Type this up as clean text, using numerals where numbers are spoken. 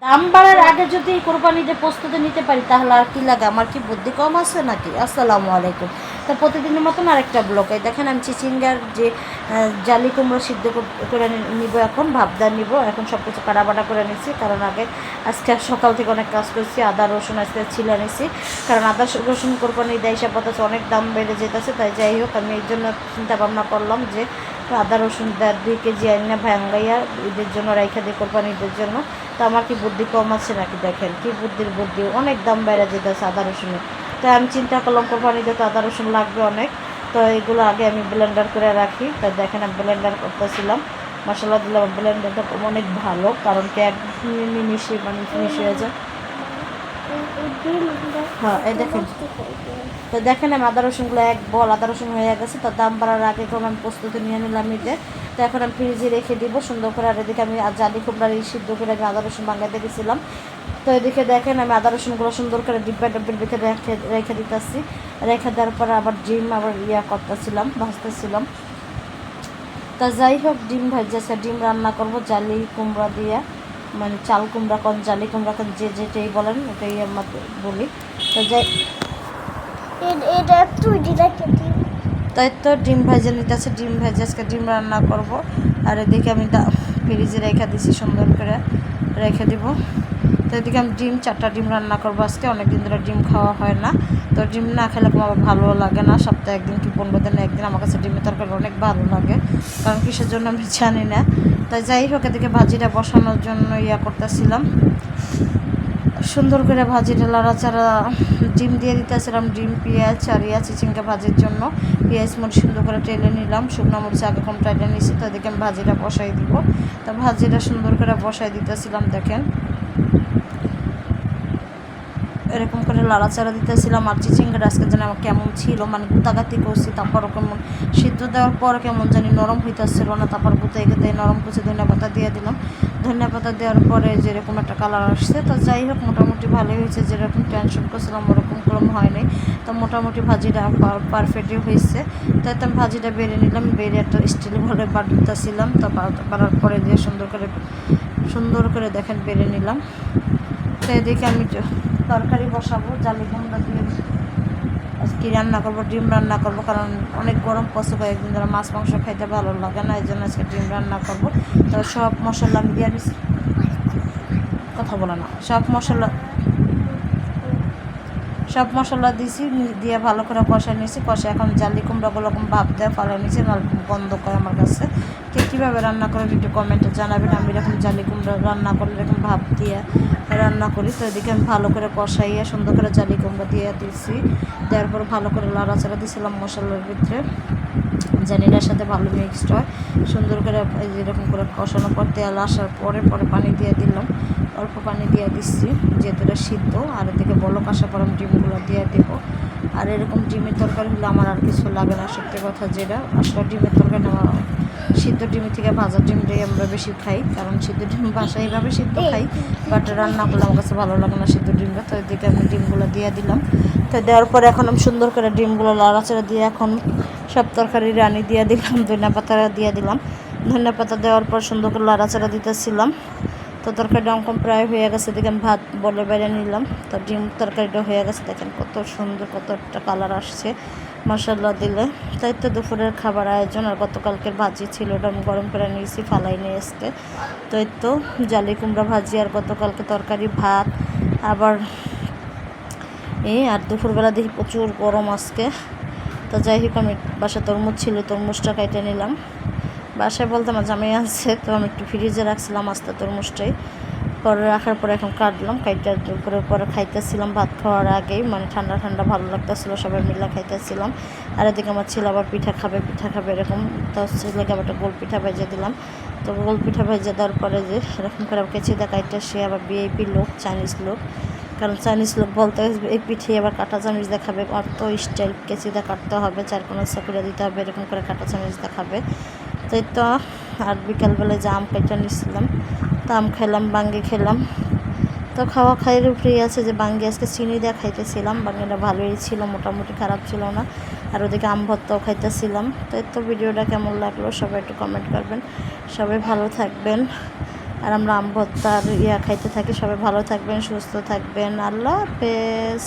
দাম বাড়ার আগে যদি কোরবানিতে প্রস্তুতি নিতে পারি তাহলে আর কি লাগে, আমার কি বুদ্ধি কম আছে নাকি? আসসালামু আলাইকুম। তো প্রতিদিনের মতন আরেকটা ব্লগ। এই দেখেন আমি চিচিঙ্গার যে জালি কুমড়ো সিদ্ধ করে নিব, এখন ভাবদা নিব। এখন সব কিছু কাটাবাটা করে নিচ্ছি, কারণ আজকে সকাল থেকে অনেক কাজ করছি। আদা রসুন আজকে ছিলে নিছি, কারণ আদা রসুন কোরবানি দেয় হিসাব হচ্ছে অনেক দাম বেড়ে যেতেছে। তাই যাই হোক, আমি এই জন্য চিন্তা ভাবনা করলাম যে আদা রসুন 2 কেজি আইনা ভাঙ্গাইয়া ঈদের জন্য রাইখা দিই, কোরবানি ঈদের জন্য। তো আমার কি বুদ্ধি কম আছে নাকি? দেখেন কি বুদ্ধির বুদ্ধি, অনেক দাম বেড়ে যেতেছে আদা রসুনের। তাই আমি চিন্তা করলাম কোরবানিতে তো আদা রসুন লাগবে অনেক। তো এগুলো আগে আমি ব্লেন্ডার করে রাখি। তাই দেখেন আমি ব্লেন্ডার করতেছিলাম, মশলা দিলাম। ব্লেন্ডারটা অনেক ভালো, কারণ কি এক মিশিয়ে ফিনিশ হয়ে যায়। হ্যাঁ, এই দেখেন। তো দেখেন আমি আদা রসুনগুলো এক বল আদা রসুন হয়ে গেছে। তার দাম বাড়ার আগে করে আমি প্রস্তুতি নিয়ে নিলাম ঈদে। তো এখন আমি ফ্রিজে রেখে দিব সুন্দর করে। আর এদিকে আমি জালি কুমড়ার সিদ্ধ করে আমি আদা রসুন বাঙাইতে গেছিলাম। তো এদিকে দেখেন আমি আদা রসুনগুলো সুন্দর করে ডিব্বের ভিতরে রেখে দিতেছি। রেখে দেওয়ার পরে আবার ডিম করতেছিলাম, ভাজতেছিলাম। তা যাই হোক, ডিম ভাজছে, ডিম রান্না করব জালি কুমড়া দিয়ে, মানে চাল কুমড়া কন জালি কুমড়া কন যে যেটাই বলেন ওটাই আমরা বলি। তো যাই, তাই তো ডিম ভেজে নিতেছে। ডিম ভেজে আজকে ডিম রান্না করব। আর এদিকে আমি ফ্রিজে রেখে দিছি, সুন্দর করে রেখে দিব। তো এদিকে আমি 4টা ডিম রান্না করবো আজকে। অনেকদিন ধরে ডিম খাওয়া হয় না, তো ডিম না খেলে আমার ভালো লাগে না। সপ্তাহে একদিন কি 15 দিনে একদিন আমার কাছে ডিমের তরকারি অনেক ভালো লাগে, কারণ কিসের জন্য আমি জানি না। তাই যাই হোক, এদিকে ভাজিটা বসানোর জন্য করতেছিলাম সুন্দর করে। ভাজিটা লাড়াচাড়া, ডিম দিয়ে দিতেছিলাম। ডিম, পেঁয়াজ আর চিচিঙ্গা ভাজির জন্য পেঁয়াজ মরিচ সুন্দর করে টেলে নিলাম। শুকনো মরিচ আগে কম টেলে নিয়েছি। তো এদিকে আমি ভাজিটা বসাই দিব। তো ভাজিটা সুন্দর করে বসাই দিতেছিলাম। দেখেন এরকম করে লাড়াচাড়া দিতেছিলাম। আর চিচিঙ্গাটা আজকে যেন আমার কেমন ছিল, মানে গুতাগাতি করছি, তারপর কেমন সিদ্ধ দেওয়ার পর কেমন জানি নরম হইতেছিল না। তারপর গুতাই গুতাই নরম করছে, ধনিয়া পাতা দিয়ে দিলাম। ধনিয়া পাতা দেওয়ার পরে যেরকম একটা কালার আসছে, তো যাই হোক মোটামুটি ভালোই হয়েছে। যেরকম টেনশন করছিলাম ওরকম কলম হয়নি। তো মোটামুটি ভাজিটা পারফেক্টই হয়েছে। তাই তো আমি ভাজিটা বেড়ে নিলাম, বেড়ে একটা স্টিল ভরে বাড়তেছিলাম। তো বাড়ার পরে দিয়ে সুন্দর করে দেখেন বেড়ে নিলাম। তো এদিকে আমি তরকারি বসাবো, জালি কুমড়া দিয়ে আজকে রান্না করবো, ডিম রান্না করবো। কারণ অনেক গরম পড়ছে, কয়েকদিন ধরে মাছ মাংস খাইতে ভালো লাগে না, এই জন্য আজকে ডিম রান্না করবো। তো সব মশলা আমি দিয়ে কথা বলে না, সব মশলা দিয়েছি, দিয়ে ভালো করে কষা নিয়েছি। কষা এখন জালি কুমড়াগুলো ভাপ দেওয়া ফালা নিয়েছি, নাহলে বন্ধ করে আমার কাছে। কে কীভাবে রান্না করে একটু কমেন্টে জানাবেন। আমি এরকম জালি কুমড়া রান্না করলে এরকম ভাপ দিয়ে রান্না করি। তো এদিকে আমি ভালো করে কষাইয়া সুন্দর করে জালি কুমড়া দিয়ে দিয়েছি। দেওয়ার পর ভালো করে লাড়াচাড়া দিয়েছিলাম মশলার ভিতরে, জানিটার সাথে ভালো মিক্সড হয়। সুন্দর করে যেরকম করে কষানোর পর তেল আসার পরে পানি দিয়ে দিলাম। অল্প পানি দিয়ে দিচ্ছি যেহেতু এটা সিদ্ধ। আর এদিকে বলক আসার পর আমি ডিমগুলো দিয়ে দেবো। আর এরকম ডিমের তরকারি হলে আমার আর কিছু লাগে না, সত্যি কথা যেটা। আসলে ডিমের তরকারি আমার সিদ্ধ ডিমের থেকে ভাজা ডিমটাই আমরা বেশি খাই, কারণ সিদ্ধ ডিম বাসায় এইভাবে সিদ্ধ খাই, বাট রান্না করলে আমার কাছে ভালো লাগে না সিদ্ধ ডিমটা। তো এদিকে আমি ডিমগুলো দিয়ে দিলাম। তো দেওয়ার পরে এখন আমি সুন্দর করে ডিমগুলো লাড়াচাড়া দিয়ে এখন সব তরকারি রানি দিয়ে দিলাম, ধনিয়া পাতা দিয়ে দিলাম। ধনিয়া পাতা দেওয়ার পর সুন্দর করে লাড়াচাড়া দিতেছিলাম। তো তরকারিটা অঙ্কন প্রায় হয়ে গেছে। দেখে আমি ভাত বলে বেড়ে নিলাম। তো ডিম তরকারিটা হয়ে গেছে, দেখেন কত সুন্দর, কত একটা কালার আসছে মশলা দিলে। তাই তো দুপুরের খাবার আয়োজন। আর গতকালকের ভাজি ছিল, ওটা আমি গরম করে নিয়েছি, ফালাই নিয়ে এসতে। তো এই তো জালি কুমড়া ভাজি আর গতকালকে তরকারি ভাত। আবার আর দুপুরবেলা দেখি প্রচুর গরম আজকে। তো যাই হোক, আমি বাসায় তরমুজ ছিল, তরমুজটা কেটে নিলাম। বাসায় বলতে আমার জামাই আছে, তো আমি একটু ফ্রিজে রাখছিলাম আস্তে তরমুজটাই। পরে রাখার পরে এখন কাটলাম, কাইটা দুপুরের পরে খাইতেছিলাম ভাত খাওয়ার আগেই, মানে ঠান্ডা ঠান্ডা ভালো লাগতেছিলো, সবাই মিলে খাইতেছিলাম। আর এদিকে আমার ছেলে আবার পিঠা খাবে এরকম। তো ছেলেকে আবার একটা গোল পিঠা ভেজে দিলাম। তো গোল পিঠা ভেজে দেওয়ার পরে যে এরকম করে কেচি দেখাইতে, সে আবার ভিআইপি লোক, চাইনিজ লোক। কারণ চাইনিজ লোক বলতে এই পিঠে আবার কাঁটা চামচ দেখাবে, অত স্টাইল কেচিদা কাটতে হবে, 4 কোনা করে দিতে হবে, এরকম করে কাঁটা চামচ দেখাবে। তো এই তো আর বিকালবেলায় যে আম কেটে নিচ্ছিলাম, তো আম খাইলাম, বাঙ্গি খেলাম। তো খাওয়া খাইয়ের ফ্রি আছে যে বাঙ্গি আজকে চিনি দিয়ে খাইতেছিলাম। বাঙ্গিটা ভালোই ছিল, মোটামুটি খারাপ ছিল না। আর ওদিকে আম ভর্তাও খাইতেছিলাম। তো এই তো ভিডিওটা কেমন লাগলো সবাই একটু কমেন্ট করবেন। সবাই ভালো থাকবেন, আর আমরা আম ভর্তার খাইতে থাকি। সবাই ভালো থাকবেন, সুস্থ থাকবেন। আল্লাহ হাফেজ।